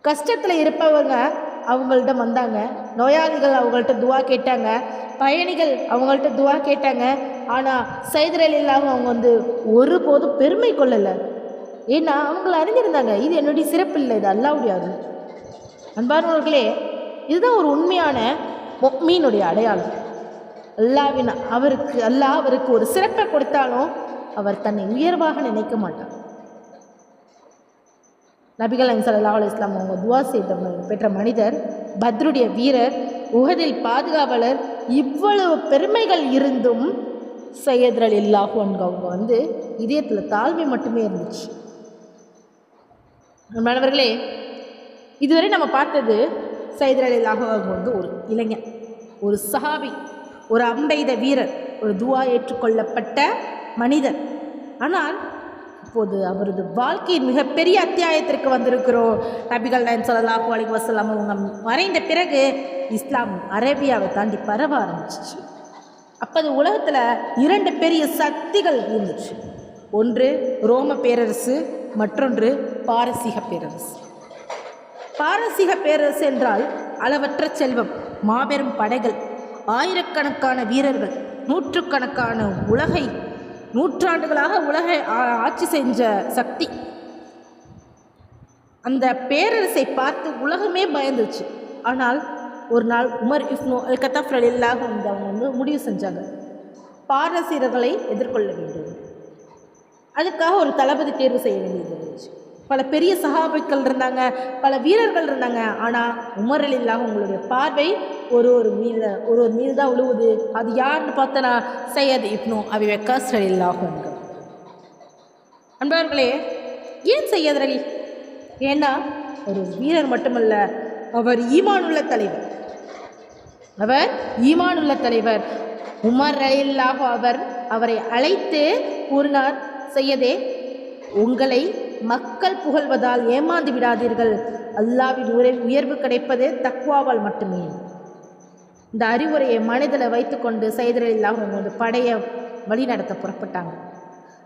கஷ்டத்தில் இருப்பவங்க அவங்கள்ட்ட வந்தாங்க, நோயாளிகள் அவங்கள்ட்ட துவா கேட்டாங்க, பயணிகள் அவங்கள்ட்ட துவா கேட்டாங்க. ஆனால் சையத் ரலியல்லாஹு அவங்க வந்து ஒருபோதும் பெருமை கொள்ளலை. ஏன்னா அவங்கள அறிஞ்சிருந்தாங்க, இது என்னுடைய சிறப்பு இல்லை, இது அல்லாஹ்வுடைய அருள். அன்பானவர்களே, இதுதான் ஒரு உண்மையான முஃமினுடைய அடையாளம். அல்லாஹ் அவருக்கு ஒரு சிறப்பை கொடுத்தாலும் அவர் தன்னை உயர்வாக நினைக்க மாட்டார். நபிகள் நாயகம் ஸல்லல்லாஹு அலைஹி வஸல்லம் அவங்க துவா செய்த பெற்ற மனிதர், பத்ருடைய வீரர், உஹதில் பாதுகாவலர், இவ்வளவு பெருமைகள் இருந்தும் சையத் ரலியல்லாஹு அன்ஹு அவங்க வந்து இதயத்தில் தாழ்மை மட்டுமே இருந்துச்சு. மாணவர்களே, இதுவரை நம்ம பார்த்தது சையத் ரலியல்லாஹு அவங்க வந்து ஒரு இளைஞன், ஒரு சஹாபி, ஒரு அம்பெய்த வீரர், ஒரு துவா ஏற்றுக்கொள்ளப்பட்ட மனிதர். ஆனால் இப்போது அவரது வாழ்க்கையின் மிகப்பெரிய அத்தியாயத்திற்கு வந்திருக்கிறோம். நபிகள் நாயகம் ஸல்லல்லாஹு அலைஹி வஸல்லம் அவங்க மறைந்த பிறகு இஸ்லாம் அரேபியாவை தாண்டி பரவ ஆரம்பிச்சிச்சு. அப்போது உலகத்தில் 2 பெரிய சக்திகள் இருந்துச்சு. ஒன்று ரோம பேரரசு, மற்றொன்று பாரசீக பேரரசு. பாரசீக பேரரசு என்றால் அளவற்ற செல்வம், மாபெரும் படைகள், ஆயிரக்கணக்கான வீரர்கள், நூற்றுக்கணக்கான நூற்றாண்டுகளாக உலகை ஆட்சி செஞ்ச சக்தி. அந்த பேரரசை பார்த்து உலகமே பயந்துச்சு. ஆனால் ஒரு நாள் உமர் இப்னு அல் கத்தாப் ரலியல்லாஹு அன்ஹு அவங்க வந்து முடிவு செஞ்சாங்க, பாரசீகர்களை எதிர்கொள்ள வேண்டும். அதுக்காக ஒரு தளபதி தேர்வு செய்ய வேண்டியது இருந்துச்சு. பல பெரிய சஹாபாக்கள் இருந்தாங்க, பல வீரர்கள் இருந்தாங்க. ஆனால் உமர் ரலியல்லாஹு உங்களுடைய பார்வை ஒரு மீது தான் உழுவுது. அது யாருன்னு பார்த்தனா சையத் இப்னு அபி வக்காஸ் ரலியல்லாஹு அன்ஹு. அன்பர்களே, ஏன் சையத் அலி? ஏன்னா ஒரு வீரர் மட்டுமல்ல, அவர் ஈமானுள்ள தலைவர். உமர் ரலியல்லாஹு அவரை அழைத்து கூறினார், சையதே, உங்களை மக்கள் புகழ்வதால் ஏமாந்து விடாதீர்கள். அல்லாஹ்வின் உயர்வு கிடைப்பது தக்வாவால் மட்டுமே. இந்த அறிவுரையை மனதில் வைத்துக்கொண்டு சையத் ரலியல்லாஹு அன்ஹு படையை வழிநடத்த புறப்பட்டாங்க.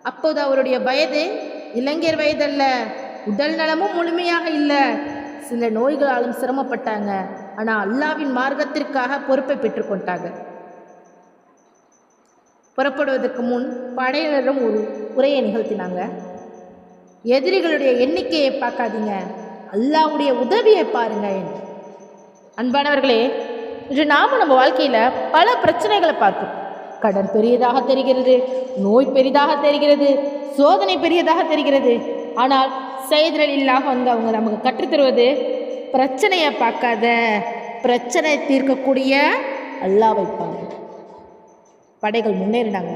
அப்போது அவருடைய வயது இளைஞர் வயதல்ல, உடல் நலமும் முழுமையாக இல்லை, சில நோய்களாலும் சிரமப்பட்டாங்க. ஆனால் அல்லாஹ்வின் மார்க்கத்திற்காக பொறுப்பை பெற்றுக்கொண்டாங்க. புறப்படுவதற்கு முன் படையினரும் ஒரு உரையை நிகழ்த்தினாங்க. எதிரிகளுடைய எண்ணிக்கையை பார்க்காதீங்க, அல்லாஹ்வுடைய உதவியை பாருங்க என்று. அன்பானவர்களே, இன்று நாம் நம்ம வாழ்க்கையில் பல பிரச்சனைகளை பார்க்கிறோம். கடன் பெரியதாக தெரிகிறது, நோய் பெரிதாக தெரிகிறது, சோதனை பெரியதாக தெரிகிறது. ஆனால் சையத் ரலியல்லாஹு அன்ஹு அவங்க நமக்கு கற்றுத்தருவது, பிரச்சனையை பார்க்காத, பிரச்சனை தீர்க்கக்கூடிய அல்லாஹ்வை பாரு. படைகள் முன்னேறினாங்க,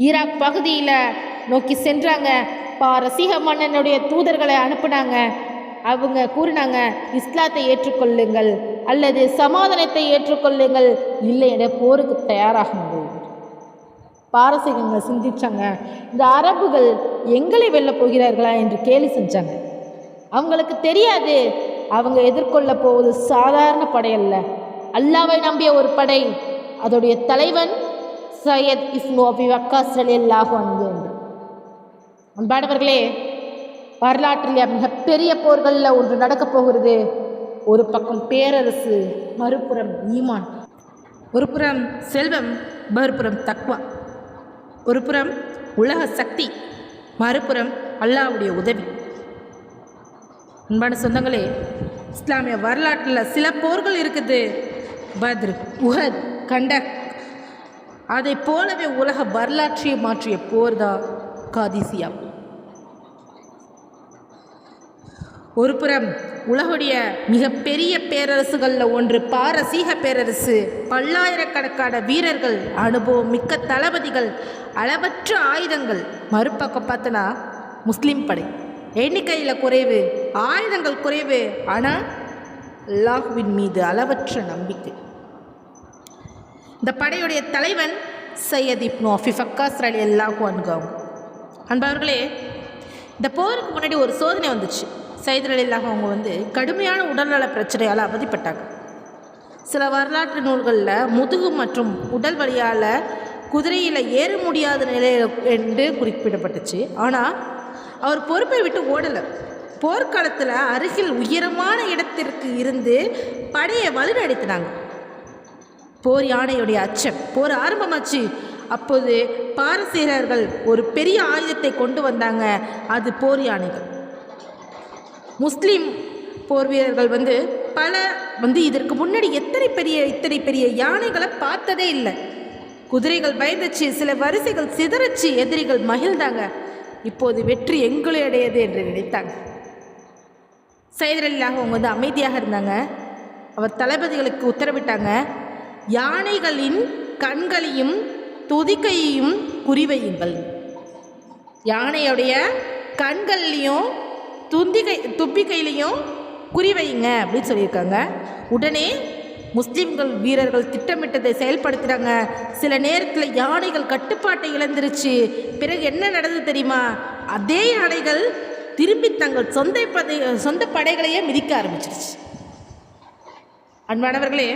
ஈராக் பகுதியில் நோக்கி சென்றாங்க. பாரசீக மன்னனுடைய தூதர்களை அனுப்புனாங்க. அவங்க கூறினாங்க, இஸ்லாத்தை ஏற்றுக்கொள்ளுங்கள் அல்லது சமாதானத்தை ஏற்றுக்கொள்ளுங்கள், இல்லை என போருக்கு தயாராகுங்கள். பாரசீகங்கள் சிந்திச்சாங்க, இந்த அரபுகள் எங்களை வெல்ல போகிறார்களா என்று கேலி செஞ்சாங்க. அவங்களுக்கு தெரியாது, அவங்க எதிர்கொள்ள போவது சாதாரண படையல்ல, அல்லாஹ்வை நம்பிய ஒரு படை. அதோடைய தலைவன் சையத் இப்னு அபி வக்காஸ் ரலியல்லாஹு அன்ஹு. அன்பானவர்களே, வரலாற்றில் மிகப்பெரிய போர்களில் ஒன்று நடக்கப் போகிறது. ஒரு பக்கம் பேரரசு, மறுபுறம் ஈமான். ஒரு புறம் செல்வம், மறுபுறம் தக்வா. ஒரு புறம் உலக சக்தி, மறுபுறம் அல்லாஹ்வுடைய உதவி. அன்பான சொந்தங்களே, இஸ்லாமிய வரலாற்றில் சில போர்கள் இருக்குது. பத்ர், உஹத், கண்டக். அதை போலவே உலக வரலாற்றை மாற்றிய போர் தான் காதிசியா. ஒரு புறம் உலகுடைய மிகப்பெரிய பேரரசுகளில் ஒன்று பாரசீக பேரரசு. பல்லாயிரக்கணக்கான வீரர்கள், அனுபவம் மிக்க தளபதிகள், அளவற்ற ஆயுதங்கள். மறுபக்கம் பார்த்தனா முஸ்லீம் படை. எண்ணிக்கையில் குறைவு, ஆயுதங்கள் குறைவு, ஆனால் அல்லாஹ்வின் மீது அளவற்ற நம்பிக்கை. இந்த படையுடைய தலைவன் சையத் இப்னு அஃபீஃப் அக்காஸ் ரலியல்லாஹு அன்ஹு. அன்பவர்களே, இந்த போருக்கு முன்னாடி ஒரு சோதனை வந்துச்சு. சையத் ரலியல்லாஹு அவங்க கடுமையான உடல்நல பிரச்சனையால் அவதிப்பட்டாங்க. சில வரலாற்று நூல்களில் முதுகு மற்றும் உடல் வலியால் குதிரையில் ஏற முடியாத நிலையில் என்று குறிப்பிடப்பட்டுச்சு. ஆனால் அவர் பொறுப்பை விட்டு ஓடலை. போர்க்காலத்தில் அருகில் உயரமான இடத்திற்கு இருந்து படையை வழிநடத்தினாங்க. போர் யானையுடைய அச்சம். போர் ஆரம்பமாச்சு. அப்போது பாரசீகர்கள் ஒரு பெரிய ஆயுதத்தை கொண்டு வந்தாங்க. அது போர் யானைகள். முஸ்லீம் போர் வீரர்கள் பல இதற்கு முன்னாடி இத்தனை பெரிய யானைகளை பார்த்ததே இல்லை. குதிரைகள் பயந்துச்சு, சில வரிசைகள் சிதறச்சு, எதிரிகள் மகிழ்ந்தாங்க. இப்போது வெற்றி எங்களுடையது என்று நினைத்தாங்க. சையத் ரலியல்லாஹு அவங்க அமைதியாக இருந்தாங்க. அவர் தளபதிகளுக்கு உத்தரவிட்டாங்க, யானைகளின் கண்களையும் துதிக்கையையும் குறிவையுங்கள். யானையுடைய கண்கள்லையும் தும்பிக்கையிலையும் குறிவையுங்க அப்படின்னு சொல்லியிருக்காங்க. உடனே முஸ்லீம்கள் வீரர்கள் திட்டமிட்டதை செயல்படுத்துகிறாங்க. சில நேரத்தில் யானைகள் கட்டுப்பாட்டை இழந்துருச்சு. பிறகு என்ன நடந்தது தெரியுமா? அதே யானைகள் திரும்பி தங்கள் சொந்த படைகளையே மிதிக்க ஆரம்பிச்சிருச்சு. அன்பானவர்களே,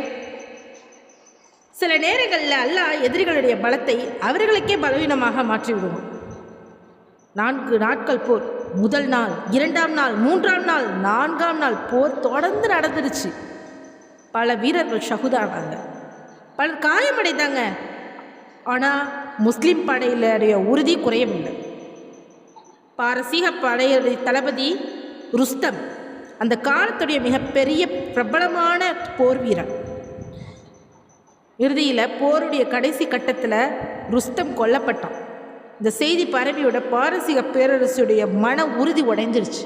சில நேரங்களில் அல்லாஹ் எதிரிகளுடைய பலத்தை அவர்களுக்கே பலவீனமாக மாற்றிவிடுவோம். 4 நாட்கள் போர். முதல் நாள், 2ஆம் நாள், 3ஆம் நாள், 4ஆம் நாள் போர் தொடர்ந்து நடந்துருச்சு. பல வீரர்கள் ஷஹூதானாங்க, பலர் காயமடைந்தாங்க. ஆனால் முஸ்லீம் படையிலுடைய உறுதி குறையவில்லை. பாரசீக படையுடைய தளபதி ருஸ்தம் அந்த காலத்துடைய மிகப்பெரிய பிரபலமான போர் வீரர். இறுதியில் போருடைய கடைசி கட்டத்தில் ருஸ்தம் கொல்லப்பட்டான். இந்த செய்தி பரவியோட பாரசீக பேரரசுடைய மன உறுதி உடைஞ்சிருச்சு.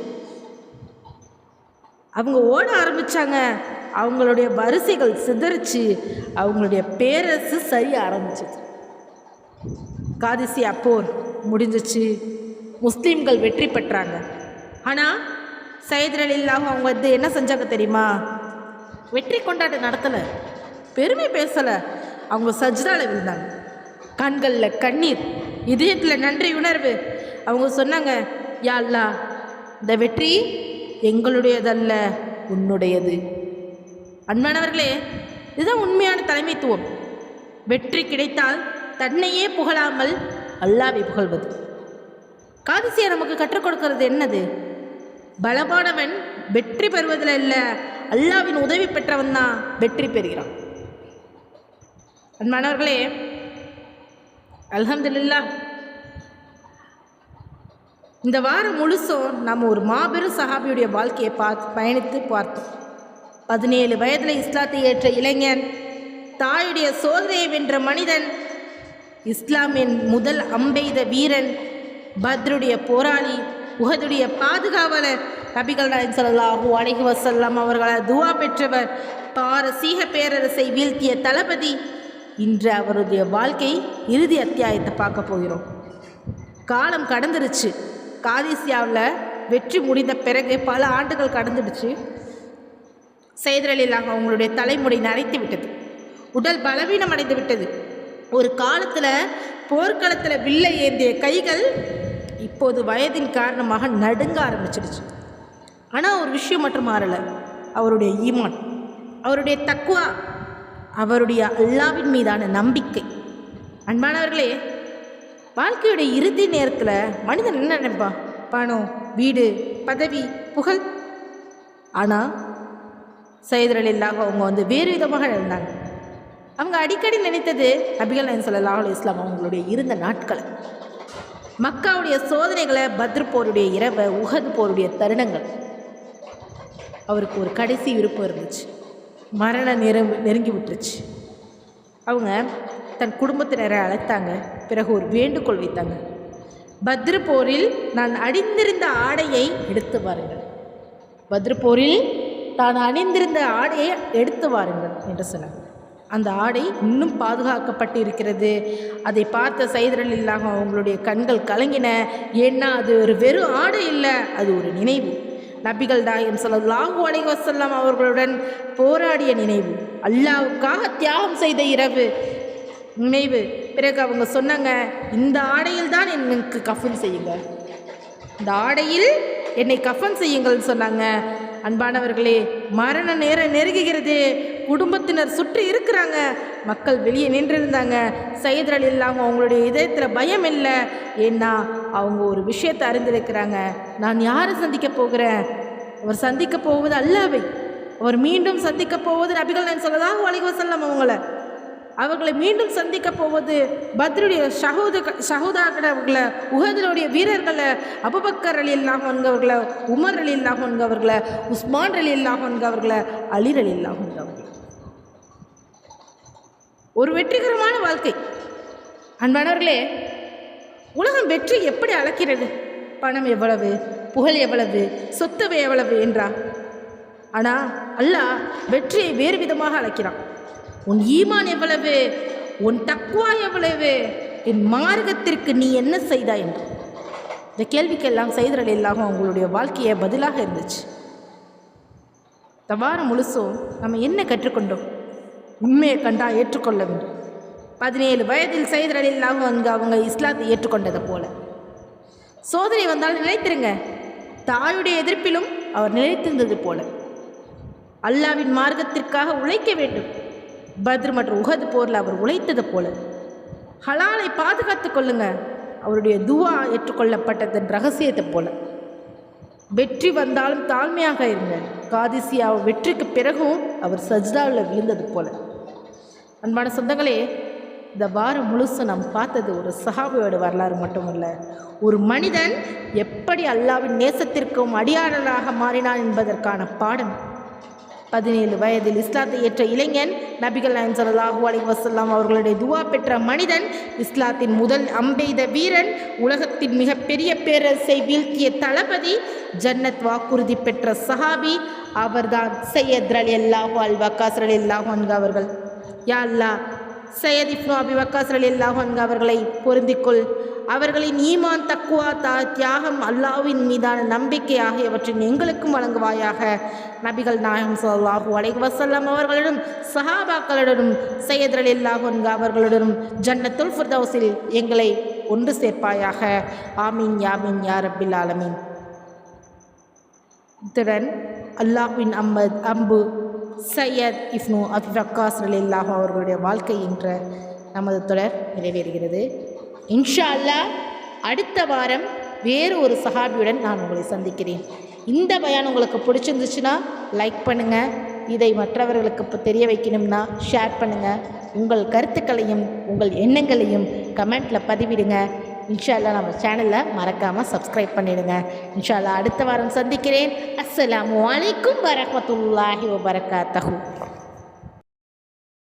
அவங்க ஓட ஆரம்பித்தாங்க. அவங்களுடைய வரிசைகள் சிதறிச்சு. அவங்களுடைய பேரரசு சரிய ஆரம்பிச்சிச்சு. காதிசியா போர் முடிஞ்சிச்சு. முஸ்லீம்கள் வெற்றி பெற்றாங்க. ஆனால் சையத் ரலியல்லாஹு அவங்க என்ன செஞ்சாங்க தெரியுமா? வெற்றி கொண்டாட்டம் நடத்தலை, பெருமை பேசலை. அவங்க சஜ்தால விழுந்தாங்க. கண்களில் கண்ணீர், இதயத்தில் நன்றி உணர்வு. அவங்க சொன்னாங்க, யா அல்லாஹ், இந்த வெற்றி எங்களுடையதல்ல, உன்னுடையது. அன்பானவர்களே, இதுதான் உண்மையான தலைமைத்துவம். வெற்றி கிடைத்தால் தன்னையே புகழாமல் அல்லாஹ்வை புகழ்வது. காதிசியா நமக்கு கற்றுக் கொடுக்கிறது என்னது? பலமானவன் வெற்றி பெறுவதில் இல்லை, அல்லாஹ்வின் உதவி பெற்றவன் தான் வெற்றி பெறுகிறான். அன்பானவர்களே, அல்ஹம்துலில்லாஹ், இந்த வாரம் முழுசும் நம்ம ஒரு மாபெரும் சஹாபியுடைய வாழ்க்கையை பயணித்து பார்த்தோம். 17 வயதில் இஸ்லாத்தை ஏற்ற இளைஞன், தாயுடைய சோதனையை வென்ற மனிதன், இஸ்லாமின் முதல் அம்பெய்த வீரன், பத்ருடைய போராளி, உஹதுடைய பாதுகாவலர், நபிகள் நாயகம் ஸல்லல்லாஹு அலைஹி வஸல்லம் அவர்களால் துஆ பெற்றவர், பாரசீக பேரரசை வீழ்த்திய தளபதி. இன்று அவருடைய வாழ்க்கை இறுதி அத்தியாயத்தை பார்க்க போகிறோம். காலம் கடந்துருச்சு. காதிசியாவில் வெற்றி முடிந்த பிறகு பல ஆண்டுகள் கடந்துடுச்சு. சையத் ரலியல்லாஹு அவங்களுடைய தலைமுடி நரைத்து விட்டது, உடல் பலவீனம் அடைந்து விட்டது. ஒரு காலத்தில் போர்க்களத்தில் வில்லை ஏந்திய கைகள் இப்போது வயதின் காரணமாக நடுங்க ஆரம்பிச்சிடுச்சு. ஆனால் ஒரு விஷயம் மட்டும் மாறலை, அவருடைய ஈமான், அவருடைய தக்வா, அவருடைய அல்லாஹ்வின் மீதான நம்பிக்கை. அன்பானவர்களே, வாழ்க்கையுடைய இறுதி நேரத்தில் மனிதன் என்ன நினைப்பான்? பணம், வீடு, பதவி, புகழ். ஆனால் சையத் ரலியல்லாஹு அவங்க வேறு விதமாக இருந்தாங்க. அவங்க அடிக்கடி நினைத்தது நபிகள் நாயகம் ஸல்லல்லாஹு அலைஹி வஸல்லம் அவங்களுடைய இருந்த நாட்கள், மக்காவுடைய சோதனைகளை, பத்ர் போருடைய இரவு, உஹது போருடைய தருணங்கள். அவருக்கு ஒரு கடைசி விருப்பம் இருந்துச்சு. மரணம் நெருங்கி விட்டுருச்சு. அவங்க தன் குடும்பத்தினரை அழைத்தாங்க. பிறகு ஒரு வேண்டுகோள் வைத்தாங்க. பத்ர் போரில் நான் அணிந்திருந்த ஆடையை எடுத்து வாருங்கள், பத்ர் போரில் தான் அணிந்திருந்த ஆடையை எடுத்து வாருங்கள் என்று சொன்னாங்க. அந்த ஆடை இன்னும் பாதுகாக்கப்பட்டு இருக்கிறது. அதை பார்த்த ஸையத் ரலியல்லாஹு அவங்களுடைய கண்கள் கலங்கின. ஏன்னா அது ஒரு வெறும் ஆடை இல்லை, அது ஒரு நினைவு. நபிகள் நாயகம் ஸல்லல்லாஹு அலைஹி வஸல்லம் அவர்களுடன் போராடிய நினைவு, அல்லாஹ்வுக்காக தியாகம் செய்த இரவு நினைவு. பிறகு அவங்க சொன்னாங்க, இந்த ஆடையில் தான் எனக்கு கஃபன் செய்யுங்க, இந்த ஆடையில் என்னை கஃபன் செய்யுங்கள்னு சொன்னாங்க. அன்பானவர்களே, மரண நேரம் நெருங்குகிறது. குடும்பத்தினர் சுற்றி இருக்கிறாங்க, மக்கள் வெளியே நின்றிருந்தாங்க. ஸையத் ரலியல்லாஹு அவங்களுடைய இதயத்தில் பயம் இல்லை. ஏன்னா அவங்க ஒரு விஷயத்தை அறிந்திருக்கிறாங்க. நான் யாரை சந்திக்க போகிறேன்? அவர் சந்திக்க போவது அல்லாஹ்வை. அவர் மீண்டும் சந்திக்க போவது நபிகள் நாயகம் ஸல்லல்லாஹு அலைஹி வஸல்லம் அவர்களை மீண்டும் சந்திக்க போவது பத்ருடைய ஷஹூதாக்களை, உஹதுடைய வீரர்களை, அபூபக்கர் ரலியல்லாஹு அன்ஹு அவர்களை, உமர் ரலியல்லாஹு அன்ஹு அவர்களை, உஸ்மான் ரலியல்லாஹு அன்ஹு அவர்களை, அலி ரலியல்லாஹு அன்ஹு அவர்களை. ஒரு வெற்றிகரமான வாழ்க்கை. அன்பானவர்களே, உலகம் வெற்றி எப்படி அளக்கிறது? பணம் எவ்வளவு, புகழ் எவ்வளவு, சொத்து எவ்வளவு என்றா? ஆனால் அல்லாஹ் வெற்றியை வேறு விதமாக அளக்கிறான். உன் ஈமான் எவ்வளவு, உன் தக்வா எவ்வளவு, என் மார்க்கத்திற்கு நீ என்ன செய்தாய் என்று. இந்த கேள்விக்கெல்லாம் ஸையத் ரலியல்லாஹு அவங்களுடைய வாழ்க்கையை பதிலாக இருந்துச்சு. தவாரம் முழுசும் நம்ம என்ன கற்றுக்கொண்டோம்? உண்மையை கண்டா ஏற்றுக்கொள்ள வேண்டும். 17 வயதில் ஸையத் ரலியல்லாஹு அன்ஹு அவங்க இஸ்லாத்தை ஏற்றுக்கொண்டதை போல சோதனை வந்தாலும் நினைத்திருங்க, தாயுடைய எதிர்ப்பிலும் அவர் நினைத்திருந்தது போல அல்லாஹ்வின் மார்க்கத்திற்காக உழைக்க வேண்டும். பத்ர் மற்றும் உஹது போரில் அவர் உழைத்தது போல ஹலாலை பாதுகாத்து கொள்ளுங்க. அவருடைய துவா ஏற்றுக்கொள்ளப்பட்டதன் ரகசியத்தை போல வெற்றி வந்தாலும் தாழ்மையாக இருங்க. காதிசியா வெற்றிக்கு பிறகும் அவர் சஜ்தாவில் விழுந்தது போல. அன்பான சொந்தங்களே, இந்த வாரம் முழுசும் நாம் பார்த்தது ஒரு சஹாபியோட வரலாறு மட்டுமல்ல, ஒரு மனிதன் எப்படி அல்லாஹ்வின் நேசத்திற்கும் அடியாளராக மாறினான் என்பதற்கான பாடம். 17 வயதில் இஸ்லாத்தை ஏற்ற இளைஞன், நபிகள் நாயகம் ஸல்லல்லாஹு அலைஹி வஸல்லம் அவர்களுடைய துவா பெற்ற மனிதன், இஸ்லாத்தின் முதல் அம்பெய்த வீரன், உலகத்தின் மிகப்பெரிய பேரரசை வீழ்த்திய தளபதி, ஜன்னத் வாக்குறுதி பெற்ற சஹாபி, அவர்தான் ஸையத் ரலியல்லாஹு அல் வக்காஸ் ரலியல்லாஹு அன்ஹு அவர்கள். யா அல்லாஹ், ஸையத் இப்னு அபி வக்காஸ் ரலியல்லாஹு அன்ஹு அவர்களை பொருந்திக்கொள். அவர்களின் ஈமான், தக்குவா, தியாகம், அல்லாஹ்வின் மீதான நம்பிக்கை ஆகியவற்றின் எங்களுக்கும் வழங்குவாயாக. நபிகள் நாயகம் ஸல்லல்லாஹு அலைஹி வஸல்லம் அவர்களுடன், சஹாபாக்களுடனும், ஸையத் ரலியல்லாஹு அன்ஹு அவர்களுடனும் ஜன்னத்துல் ஃபிர்தௌஸில் எங்களை ஒன்று சேர்ப்பாயாக. ஆமீன் யாமீன் யா ரப்பில் ஆலமீன். இத்துடன் அல்லாஹ்வின் அம்பு ஸையத் இப்னு அபி வக்காஸ் ரலியல்லாஹு அவர்களுடைய வாழ்க்கை என்ற நமது தொடர் நிறைவேறுகிறது. இன்ஷா அல்லாஹ் அடுத்த வாரம் வேறு ஒரு சஹாபியுடன் நான் உங்களை சந்திக்கிறேன். இந்த பயான் உங்களுக்கு பிடிச்சிருந்துச்சுன்னா லைக் பண்ணுங்கள். இதை மற்றவர்களுக்கு தெரிய வைக்கணும்னா ஷேர் பண்ணுங்கள். உங்கள் கருத்துக்களையும் உங்கள் எண்ணங்களையும் கமெண்ட்டில் பதிவிடுங்க. இன்ஷா அல்லாஹ் நம்ம சேனலில் மறக்காமல் சப்ஸ்கிரைப் பண்ணிடுங்க. இன்ஷா அல்லாஹ் அடுத்த வாரம் சந்திக்கிறேன். அஸ்ஸலாமு அலைக்கும் வரஹ்மத்துல்லாஹி வபரகாத்துஹு.